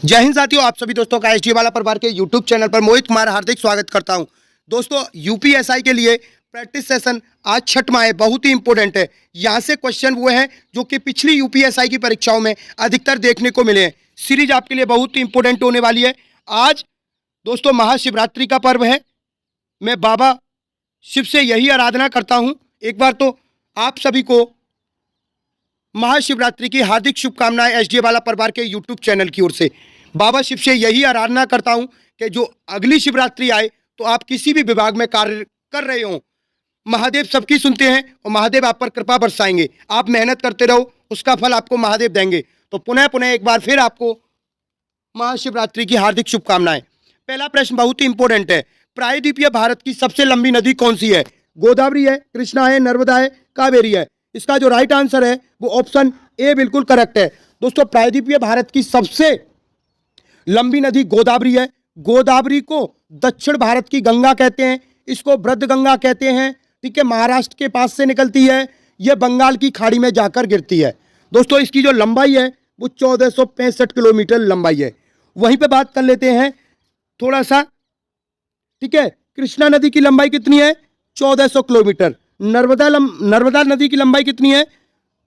जय हिंद साथियों, आप सभी दोस्तों का एसडी वाला परिवार के यूट्यूब चैनल पर मोहित कुमार हार्दिक स्वागत करता हूं। दोस्तों, यूपीएसआई के लिए प्रैक्टिस सेशन आज छठवां है, बहुत ही इंपॉर्टेंट है। यहां से क्वेश्चन वो हैं जो कि पिछली यूपीएसआई की परीक्षाओं में अधिकतर देखने को मिले हैं। सीरीज आपके लिए बहुत ही इंपॉर्टेंट होने वाली है। आज दोस्तों महाशिवरात्रि का पर्व है। मैं बाबा शिव से यही आराधना करता हूँ, एक बार तो आप सभी को महाशिवरात्रि की हार्दिक शुभकामनाएं एसडी वाला परिवार के यूट्यूब चैनल की ओर से। बाबा शिव से यही आराधना करता हूं कि जो अगली शिवरात्रि आए तो आप किसी भी विभाग में कार्य कर रहे हो, महादेव सबकी सुनते हैं और महादेव आप पर कृपा बरसाएंगे। आप मेहनत करते रहो, उसका फल आपको महादेव देंगे। तो पुनः एक बार फिर आपको महाशिवरात्रि की हार्दिक शुभकामनाएं। पहला प्रश्न बहुत ही इंपॉर्टेंट है। प्रायद्वीपीय भारत की सबसे लंबी नदी कौन सी है? गोदावरी है, कृष्णा है, नर्मदा है, कावेरी है। इसका जो राइट आंसर है वो ऑप्शन ए बिल्कुल करेक्ट है। दोस्तों, प्रायद्वीपीय भारत की सबसे लंबी नदी गोदावरी है। गोदावरी को दक्षिण भारत की गंगा कहते हैं, इसको वृद्ध गंगा कहते हैं। ठीक है, महाराष्ट्र के पास से निकलती है, यह बंगाल की खाड़ी में जाकर गिरती है। दोस्तों, इसकी जो लंबाई है वो 1465 किलोमीटर लंबाई है। वहीं पे बात कर लेते हैं थोड़ा सा। ठीक है, कृष्णा नदी की लंबाई कितनी है? 1400 किलोमीटर। नर्मदा नदी की लंबाई कितनी है?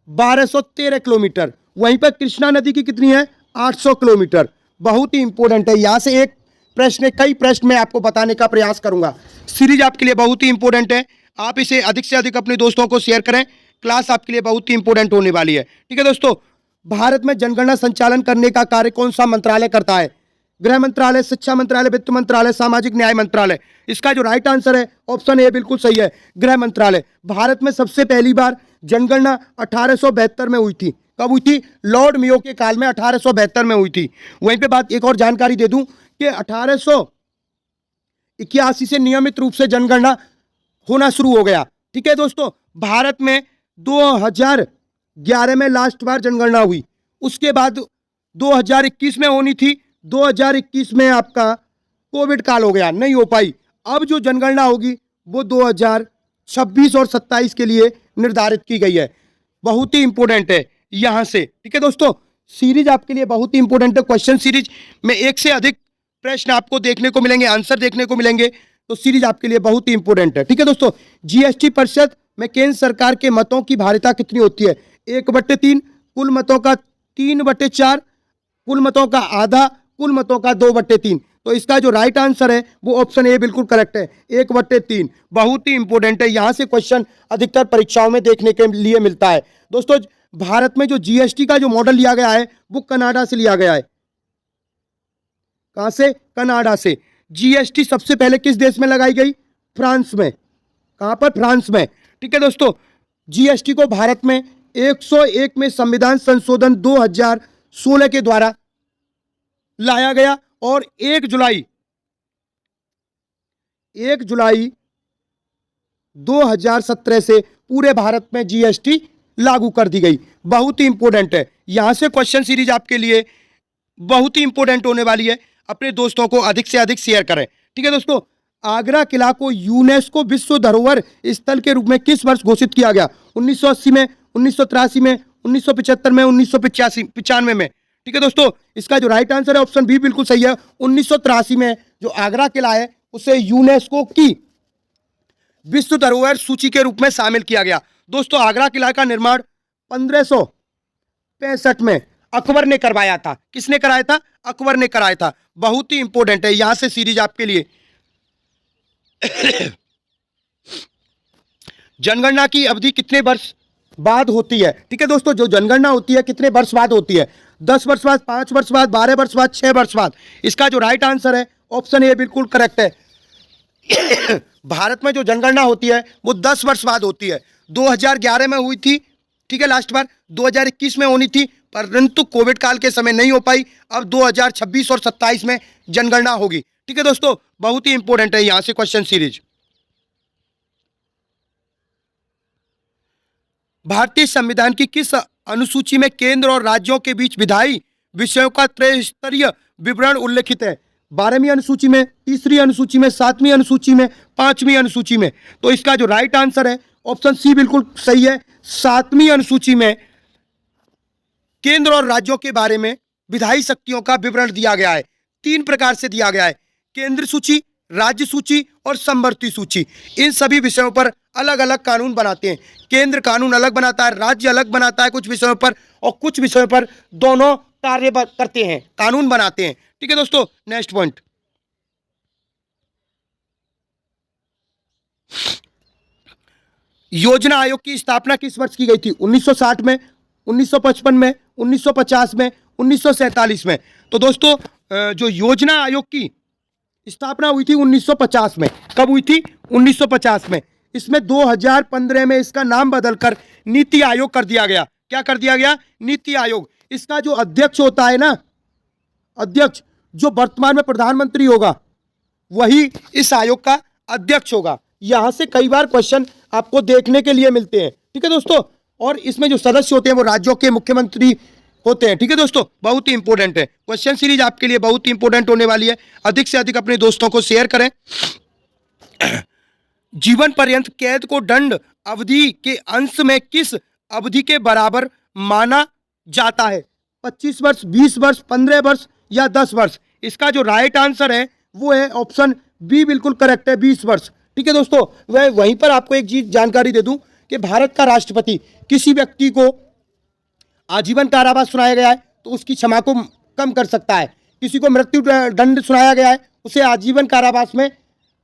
1213 किलोमीटर। वहीं पर कृष्णा नदी की कितनी है? 800 किलोमीटर। बहुत ही इंपॉर्टेंट है। यहां से एक प्रश्न, कई प्रश्न मैं आपको बताने का प्रयास करूंगा। सीरीज आपके लिए बहुत ही इंपॉर्टेंट है, आप इसे अधिक से अधिक अपने दोस्तों को शेयर करें। क्लास आपके लिए बहुत ही इंपॉर्टेंट होने वाली है। ठीक है दोस्तों, भारत में जनगणना संचालन करने का कार्य कौन सा मंत्रालय करता है? गृह मंत्रालय, शिक्षा मंत्रालय, वित्त मंत्रालय, सामाजिक न्याय मंत्रालय। इसका जो राइट आंसर है ऑप्शन ए बिल्कुल सही है, गृह मंत्रालय। भारत में सबसे पहली बार जनगणना 1872 में हुई थी। कब हुई थी? लॉर्ड मेयो के काल में 1872 में हुई थी। वहीं पे बात एक और जानकारी दे दूं कि 1881 से नियमित रूप से जनगणना होना शुरू हो गया। ठीक है दोस्तों, भारत में 2011 में लास्ट बार जनगणना हुई, उसके बाद 2021 में होनी थी। 2021 में आपका कोविड काल हो गया, नहीं हो पाई। अब जो जनगणना होगी वो 2026 और 27 के लिए निर्धारित की गई है। बहुत ही इंपॉर्टेंट है यहां से। ठीक है दोस्तों, सीरीज आपके लिए बहुत ही इंपॉर्टेंट है। क्वेश्चन सीरीज में एक से अधिक प्रश्न आपको देखने को मिलेंगे, आंसर देखने को मिलेंगे। तो सीरीज आपके लिए बहुत ही इंपॉर्टेंट है। ठीक है दोस्तों, जीएसटी परिषद में केंद्र सरकार के मतों की भारिता कितनी होती है? 1/3, कुल मतों का 3/4, कुल मतों का आधा, कुल मतों का 2/3। तो इसका जो राइट आंसर है वो ऑप्शन ए बिल्कुल करेक्ट है, 1/3। बहुत ही इंपॉर्टेंट है, यहां से क्वेश्चन अधिकतर परीक्षाओं में देखने के लिए मिलता है। दोस्तों, भारत में जो जीएसटी का जो मॉडल लिया गया है वो कनाडा से लिया गया है। कहां से? कनाडा से। जीएसटी सबसे पहले किस देश में लगाई गई? फ्रांस में। कहां पर? फ्रांस में। ठीक है दोस्तों, जीएसटी को भारत में 101 में संविधान संशोधन 2016 के द्वारा लाया गया और 1 जुलाई 2017 से पूरे भारत में जीएसटी लागू कर दी गई। बहुत ही इंपॉर्टेंट है, यहां से क्वेश्चन सीरीज आपके लिए बहुत ही इंपॉर्टेंट होने वाली है। अपने दोस्तों को अधिक से अधिक शेयर करें। ठीक है दोस्तों, आगरा किला को यूनेस्को विश्व धरोहर स्थल के रूप में किस वर्ष घोषित किया गया? 1980 में, 1983 में, 1975 में, 1995 में। ठीक है दोस्तों, इसका जो राइट आंसर है ऑप्शन बी बिल्कुल सही है। 1983 में जो आगरा किला है उसे यूनेस्को की विश्व धरोहर सूची के रूप में शामिल किया गया। दोस्तों, आगरा किला का निर्माण 1565 में अकबर ने करवाया था। किसने कराया था? अकबर ने कराया था। बहुत ही इंपॉर्टेंट है, यहां से सीरीज आपके लिए। जनगणना की अवधि कितने वर्ष बाद होती है? ठीक है दोस्तों, जो जनगणना होती है कितने वर्ष बाद होती है? 10 वर्ष बाद, 5 वर्ष बाद, 12 वर्ष बाद, 6 वर्ष बाद। इसका जो राइट आंसर है ऑप्शन ए बिल्कुल करेक्ट है। भारत में जो जनगणना होती है वो 10 वर्ष बाद होती है। 2011 में हुई थी, ठीक है, लास्ट बार 2021 में होनी थी, परंतु कोविड काल के समय नहीं हो पाई। अब 2026 और 27 में जनगणना होगी। ठीक है दोस्तों, बहुत ही इंपॉर्टेंट है यहां से क्वेश्चन सीरीज। भारतीय संविधान की किस अनुसूची में केंद्र और राज्यों के बीच विधायी विषयों का त्रिस्तरीय विवरण उल्लेखित है? 12वीं अनुसूची में, तीसरी अनुसूची में, 7वीं अनुसूची में, 5वीं अनुसूची में। तो इसका जो राइट आंसर है ऑप्शन सी बिल्कुल सही है। 7वीं अनुसूची में केंद्र और राज्यों के बारे में विधायी शक्तियों का विवरण दिया गया है। 3 प्रकार से दिया गया है, केंद्र सूची, राज्य सूची और समवर्ती सूची। इन सभी विषयों पर अलग अलग कानून बनाते हैं। केंद्र कानून अलग बनाता है, राज्य अलग बनाता है कुछ विषयों पर, और कुछ विषयों पर दोनों कार्य करते हैं, कानून बनाते हैं। ठीक है दोस्तों, नेक्स्ट पॉइंट। योजना आयोग की स्थापना किस वर्ष की गई थी? 1960 में, 1955 में, 1950 में, 1947 में। तो दोस्तों जो योजना आयोग की स्थापना हुई थी 1950 में। कब हुई थी? 1950 में। इसमें 2015 में इसका नाम बदलकर नीति आयोग कर दिया गया। क्या कर दिया गया? नीति आयोग। इसका जो अध्यक्ष होता है ना, अध्यक्ष, जो वर्तमान में प्रधानमंत्री होगा, वही इस आयोग का अध्यक्ष होगा। यहां से कई बार क्वेश्चन आपको देखने के लिए मिलते हैं। ठीक है दोस्तों, और इसमें जो सदस्य होते हैं वो राज्यों के मुख्यमंत्री होते हैं। ठीक है दोस्तों, बहुत ही इंपॉर्टेंट है। क्वेश्चन सीरीज आपके लिए बहुत ही इंपॉर्टेंट होने वाली है। अधिक से अधिक अपने दोस्तों को शेयर करें। जीवन पर्यंत कैद को दंड अवधि के अंश में किस अवधि के बराबर माना जाता है? 25 वर्ष, 20 वर्ष, 15 वर्ष या 10 वर्ष? इसका जो राइट आंसर है वो है ऑप्शन बी, बिल्कुल करेक्ट है, 20 वर्ष। ठीक है दोस्तों, वह वहीं पर आपको एक चीज जानकारी दे दूं कि भारत का राष्ट्रपति किसी व्यक्ति को आजीवन कारावास सुनाया गया है तो उसकी क्षमा को कम कर सकता है। किसी को मृत्यु दंड सुनाया गया है, उसे आजीवन कारावास में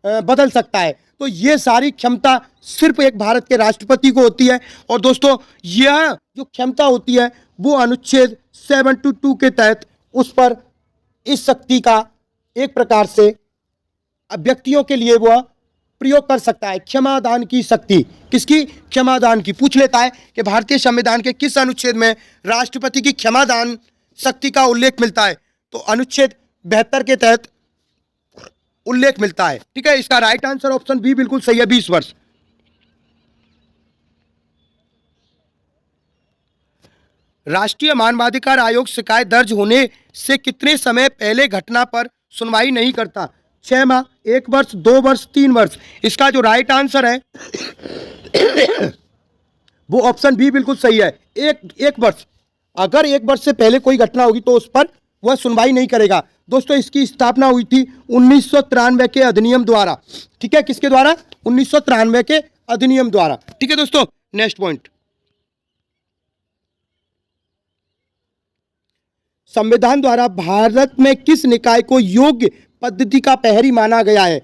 बदल सकता है। तो ये सारी क्षमता सिर्फ एक भारत के राष्ट्रपति को होती है। और दोस्तों यह जो क्षमता होती है वो अनुच्छेद 722 के तहत उस पर इस शक्ति का एक प्रकार से व्यक्तियों के लिए वह प्रयोग कर सकता है। क्षमादान की शक्ति, किसकी? क्षमादान की। पूछ लेता है कि भारतीय संविधान के किस अनुच्छेद में राष्ट्रपति की क्षमादान शक्ति का उल्लेख मिलता है? तो अनुच्छेद 72 के तहत उल्लेख मिलता है। ठीक है, इसका राइट आंसर ऑप्शन बी बिल्कुल सही है, 20 वर्ष। राष्ट्रीय मानवाधिकार आयोग शिकायत दर्ज होने से कितने समय पहले घटना पर सुनवाई नहीं करता? 6 माह, 1 वर्ष, 2 वर्ष, 3 वर्ष? इसका जो राइट आंसर है वो ऑप्शन बी बिल्कुल सही है, एक वर्ष। अगर 1 वर्ष से पहले कोई घटना होगी तो उस पर वह सुनवाई नहीं करेगा। दोस्तों इसकी स्थापना हुई थी 1993 के अधिनियम द्वारा। ठीक है, किसके द्वारा? 1993 के अधिनियम द्वारा। ठीक है दोस्तों, नेक्स्ट पॉइंट। संविधान द्वारा भारत में किस निकाय को योग्य पद्धति का प्रहरी माना गया है?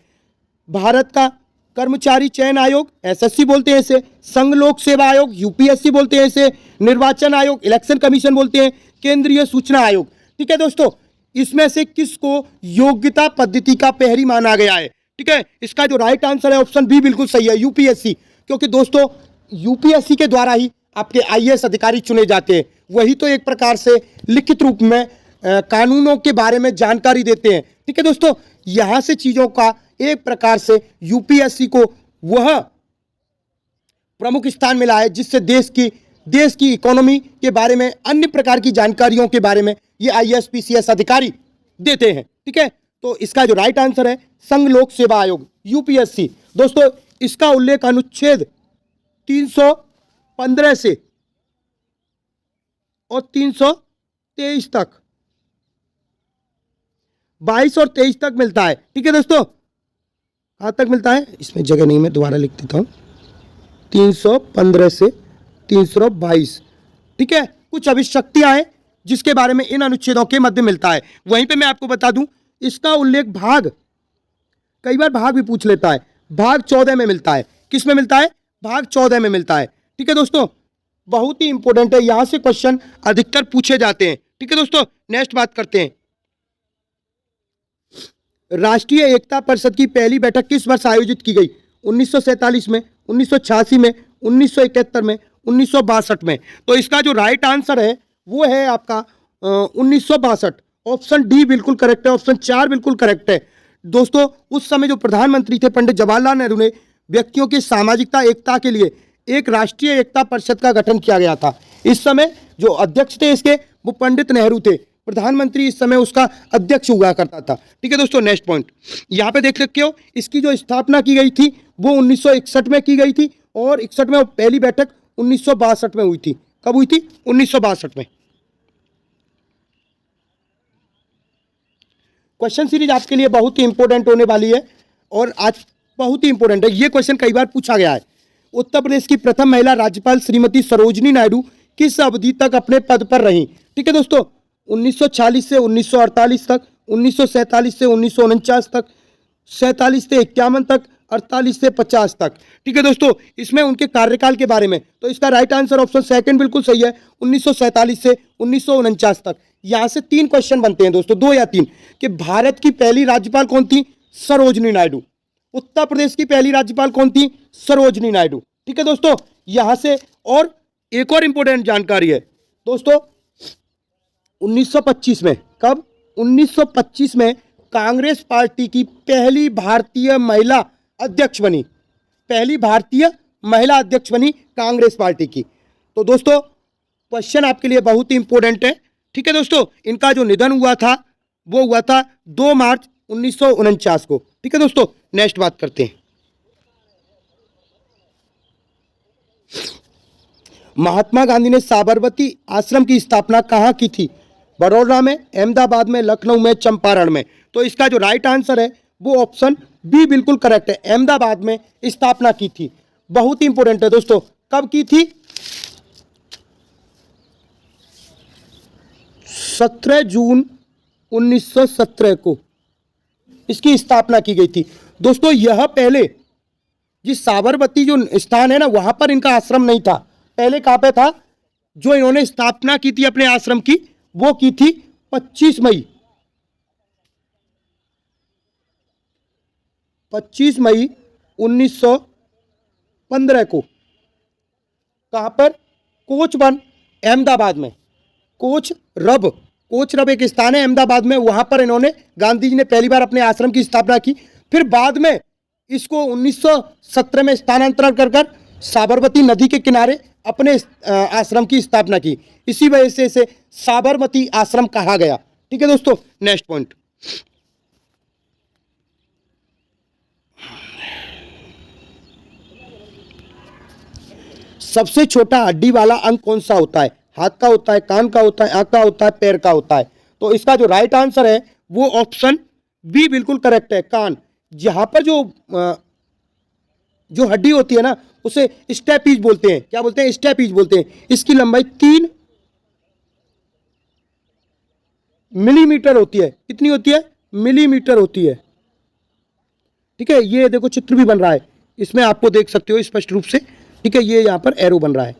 भारत का कर्मचारी चयन आयोग, एसएससी बोलते हैं इसे, संघ लोक सेवा आयोग, यूपीएससी बोलते हैं इसे, निर्वाचन आयोग, इलेक्शन कमीशन बोलते हैं, केंद्रीय सूचना आयोग। ठीक है दोस्तों, इसमें से किसको योग्यता पद्धति का प्रहरी माना गया है? ठीक है, इसका जो राइट आंसर है ऑप्शन बी बिल्कुल सही है, यूपीएससी। क्योंकि दोस्तों यूपीएससी के द्वारा ही आपके आईएएस अधिकारी चुने जाते हैं। वही तो एक प्रकार से लिखित रूप में कानूनों के बारे में जानकारी देते हैं। ठीक है दोस्तों, यहां से चीजों का एक प्रकार से यूपीएससी को वह प्रमुख स्थान मिला है जिससे देश की इकोनॉमी के बारे में, अन्य प्रकार की जानकारियों के बारे में ये आईएएस पीसीएस अधिकारी देते हैं। ठीक है, तो इसका जो राइट आंसर है संघ लोक सेवा आयोग, यूपीएससी। दोस्तों इसका उल्लेख अनुच्छेद 315 से और 323 तक, 22 और 23 तक मिलता है। ठीक है दोस्तों, कहां तक मिलता है? इसमें जगह नहीं, मैं दोबारा लिख देता हूं, 315 से 322। ठीक है, कुछ अभिशक्तियां हैं जिसके बारे में इन अनुच्छेदों के मध्य मिलता है। वहीं पे मैं आपको बता दूं, इसका उल्लेख भाग, कई बार भाग भी पूछ लेता है, भाग 14 में मिलता है। किस में मिलता है? भाग 14 में मिलता है। ठीक है दोस्तों, बहुत ही इंपॉर्टेंट है, यहां से क्वेश्चन अधिकतर पूछे जाते हैं। ठीक है दोस्तों, नेक्स्ट बात करते हैं। राष्ट्रीय एकता परिषद की पहली बैठक किस वर्ष आयोजित की गई? 1947 में, 1986 में, 1971 में, 1962 में? तो इसका जो राइट आंसर है वो है आपका 1962। ऑप्शन डी बिल्कुल करेक्ट है, ऑप्शन 4 बिल्कुल करेक्ट है। दोस्तों उस समय जो प्रधानमंत्री थे पंडित जवाहरलाल नेहरू ने व्यक्तियों की सामाजिकता एकता के लिए एक राष्ट्रीय एकता परिषद का गठन किया गया था। इस समय जो अध्यक्ष थे इसके वो पंडित नेहरू थे, प्रधानमंत्री इस समय उसका अध्यक्ष हुआ करता था। ठीक है दोस्तों, नेक्स्ट पॉइंट यहाँ पे देख सकते हो, इसकी जो स्थापना की गई थी वो 1961 में की गई थी और 61 में पहली बैठक 1962 में हुई थी। कब हुई थी? 1962 में। क्वेश्चन सीरीज आपके लिए बहुत ही इंपॉर्टेंट होने वाली है और आज बहुत ही इंपॉर्टेंट है। ये क्वेश्चन कई बार पूछा गया है। उत्तर प्रदेश की प्रथम महिला राज्यपाल श्रीमती सरोजिनी नायडू किस अवधि तक अपने पद पर रहीं? ठीक है दोस्तों, 1940 से 1948 तक, 1947 से 1949 तक, 47 से 51 तक, 48 से 50 तक। ठीक है दोस्तों, इसमें उनके कार्यकाल के बारे में, तो इसका राइट आंसर ऑप्शन सेकंड बिल्कुल सही है, 1947 से 1949 तक। यहां से 3 क्वेश्चन बनते हैं दोस्तों, 2 या 3, कि भारत की पहली राज्यपाल कौन थी? सरोजिनी नायडू। उत्तर प्रदेश की पहली राज्यपाल कौन थी? सरोजिनी नायडू। ठीक है दोस्तों, यहां से और एक और इंपॉर्टेंट जानकारी है दोस्तों, 1925 में, कब? 1925 में कांग्रेस पार्टी की पहली भारतीय महिला अध्यक्ष बनी, पहली भारतीय महिला अध्यक्ष बनी कांग्रेस पार्टी की। तो दोस्तों क्वेश्चन आपके लिए बहुत ही इंपॉर्टेंट है। ठीक है दोस्तों, इनका जो निधन हुआ था वो हुआ था 2 मार्च 1949 को। ठीक है दोस्तों, नेक्स्ट बात करते हैं। महात्मा गांधी ने साबरमती आश्रम की स्थापना कहाँ की थी? बड़ौदा में, अहमदाबाद में, लखनऊ में, चंपारण में। तो इसका जो राइट आंसर है वो ऑप्शन बी बिल्कुल करेक्ट है, अहमदाबाद में स्थापना की थी। बहुत ही इंपॉर्टेंट है दोस्तों, कब की थी? 17 जून 1917 को इसकी स्थापना की गई थी। दोस्तों यह पहले जिस साबरमती जो स्थान है ना, वहां पर इनका आश्रम नहीं था। पहले कहां पे था? जो इन्होंने स्थापना की थी अपने आश्रम की, वो की थी 25 मई 1915 को। कहां पर? कोच वन, अहमदाबाद में। कोच रब एक स्थान है अहमदाबाद में, वहां पर इन्होंने, गांधी जी ने पहली बार अपने आश्रम की स्थापना की। फिर बाद में इसको 1917 में स्थानांतरण कर साबरमती नदी के किनारे अपने आश्रम की स्थापना की। इसी वजह से इसे साबरमती आश्रम कहा गया। ठीक है दोस्तों, नेक्स्ट पॉइंट। सबसे छोटा हड्डी वाला अंग कौन सा होता है? हाथ का होता है, कान का होता है, आंख का होता है, पैर का होता है? तो इसका जो राइट आंसर है वो ऑप्शन बी बिल्कुल करेक्ट है, कान। जहां पर जो हड्डी होती है ना, उसे स्टेपीज बोलते हैं। क्या बोलते हैं? स्टेपीज बोलते हैं। इसकी लंबाई 3 मिलीमीटर होती है। कितनी होती है? मिलीमीटर होती है। ठीक है, ये देखो चित्र भी बन रहा है, इसमें आपको देख सकते हो स्पष्ट रूप से। ठीक है, ये यहां पर एरो बन रहा है।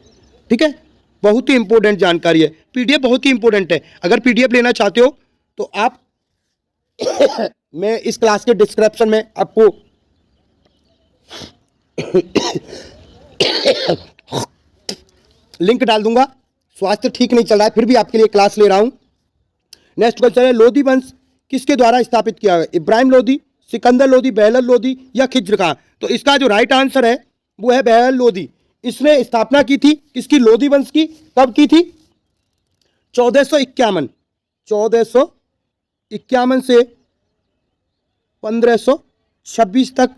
ठीक है, बहुत ही इंपॉर्टेंट जानकारी है। पीडीएफ बहुत ही इंपॉर्टेंट है। अगर पीडीएफ लेना चाहते हो तो आप मैं इस क्लास के डिस्क्रिप्शन में आपको लिंक डाल दूंगा। स्वास्थ्य ठीक नहीं चल रहा है, फिर भी आपके लिए क्लास ले रहा हूं। नेक्स्ट क्वेश्चन है, लोधी वंश किसके द्वारा स्थापित किया गया? इब्राहिम लोधी, सिकंदर लोधी, बहलोल लोधी या खिज्र खां? तो इसका जो राइट आंसर है वो है बहलोल लोधी। इसने स्थापना की थी किसकी? लोधी वंश की। कब की थी? 1451 से 1526 तक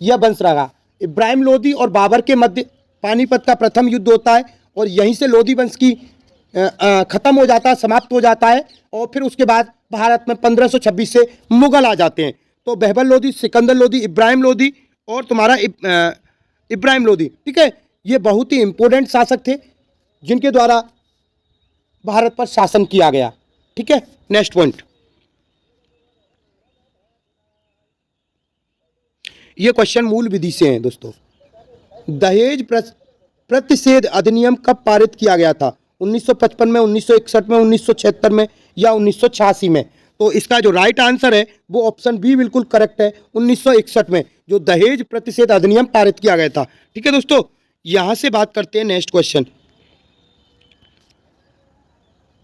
यह वंश रहा। इब्राहिम लोधी और बाबर के मध्य पानीपत का प्रथम युद्ध होता है और यहीं से लोधी वंश की खत्म हो जाता है, समाप्त हो जाता है। और फिर उसके बाद भारत में 1526 से मुगल आ जाते हैं। तो बहबल लोधी, सिकंदर लोधी, इब्राहिम लोधी और तुम्हारा इब्राहिम लोधी। ठीक है, ये बहुत ही इंपॉर्टेंट शासक थे जिनके द्वारा भारत पर शासन किया गया। ठीक है, नेक्स्ट पॉइंट। ये क्वेश्चन मूल विधि से हैं दोस्तों। दहेज प्रतिषेध अधिनियम कब पारित किया गया था? 1955 में, 1961 में, 1976 में या 1986 में? तो इसका जो राइट आंसर है वो ऑप्शन बी बिल्कुल करेक्ट है, 1961 में जो दहेज प्रतिषेध अधिनियम पारित किया गया था। ठीक है दोस्तों, यहां से बात करते हैं नेक्स्ट क्वेश्चन।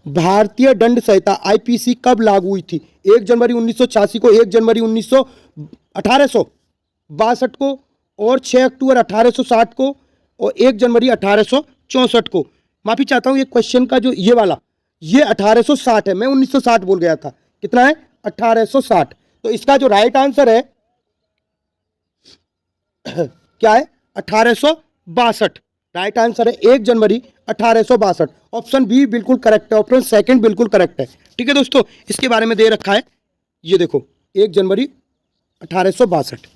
भारतीय दंड संहिता आईपीसी कब लागू हुई थी? 1 जनवरी 1986 को, 1 जनवरी 1862 को और 6 अक्टूबर 1860 को और 1 जनवरी 1864 को। माफी चाहता हूं, ये क्वेश्चन का जो ये वाला, ये 1860 है, मैं 1960 बोल गया था। कितना है? 1860। तो इसका जो राइट आंसर है क्या है? 1862। राइट आंसर है 1 जनवरी 1862। ऑप्शन बी बिल्कुल करेक्ट है, ऑप्शन सेकंड बिल्कुल करेक्ट है। ठीक है दोस्तों, इसके बारे में दे रखा है ये देखो 1 जनवरी 1862।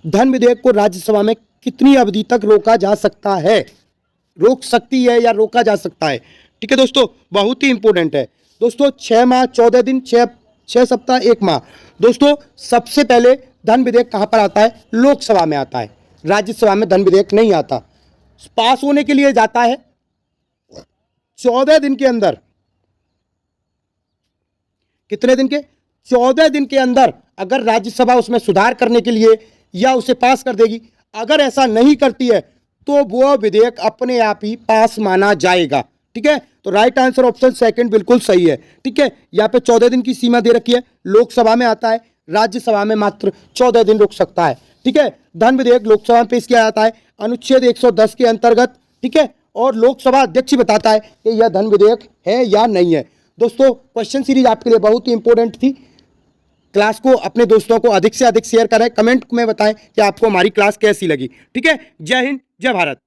धन विधेयक को राज्यसभा में कितनी अवधि तक रोका जा सकता है? रोक सकती है या रोका जा सकता है? ठीक है दोस्तों, बहुत ही इंपॉर्टेंट है दोस्तों। 6 माह 14 दिन, 6 सप्ताह 1 माह। दोस्तों सबसे पहले धन विधेयक कहां पर आता है? लोकसभा में आता है। राज्यसभा में धन विधेयक नहीं आता। पास होने के लिए जाता है 14 दिन के अंदर। कितने दिन के? 14 दिन के अंदर अगर राज्यसभा उसमें सुधार करने के लिए या उसे पास कर देगी। अगर ऐसा नहीं करती है तो वो विधेयक अपने आप ही पास माना जाएगा। ठीक है, तो राइट आंसर ऑप्शन सेकंड बिल्कुल सही है। ठीक है, यहां पे 14 दिन की सीमा दे रखी है। लोकसभा में आता है, राज्यसभा में मात्र 14 दिन रुक सकता है। ठीक है, धन विधेयक लोकसभा में पेश किया जाता है अनुच्छेद 110 के अंतर्गत। ठीक है, और लोकसभा अध्यक्ष बताता है कि यह धन विधेयक है या नहीं है। दोस्तों क्वेश्चन सीरीज आपके लिए बहुत ही इंपॉर्टेंट थी। क्लास को अपने दोस्तों को अधिक से अधिक शेयर करें। कमेंट में बताएं कि आपको हमारी क्लास कैसी लगी। ठीक है, जय हिंद, जय भारत।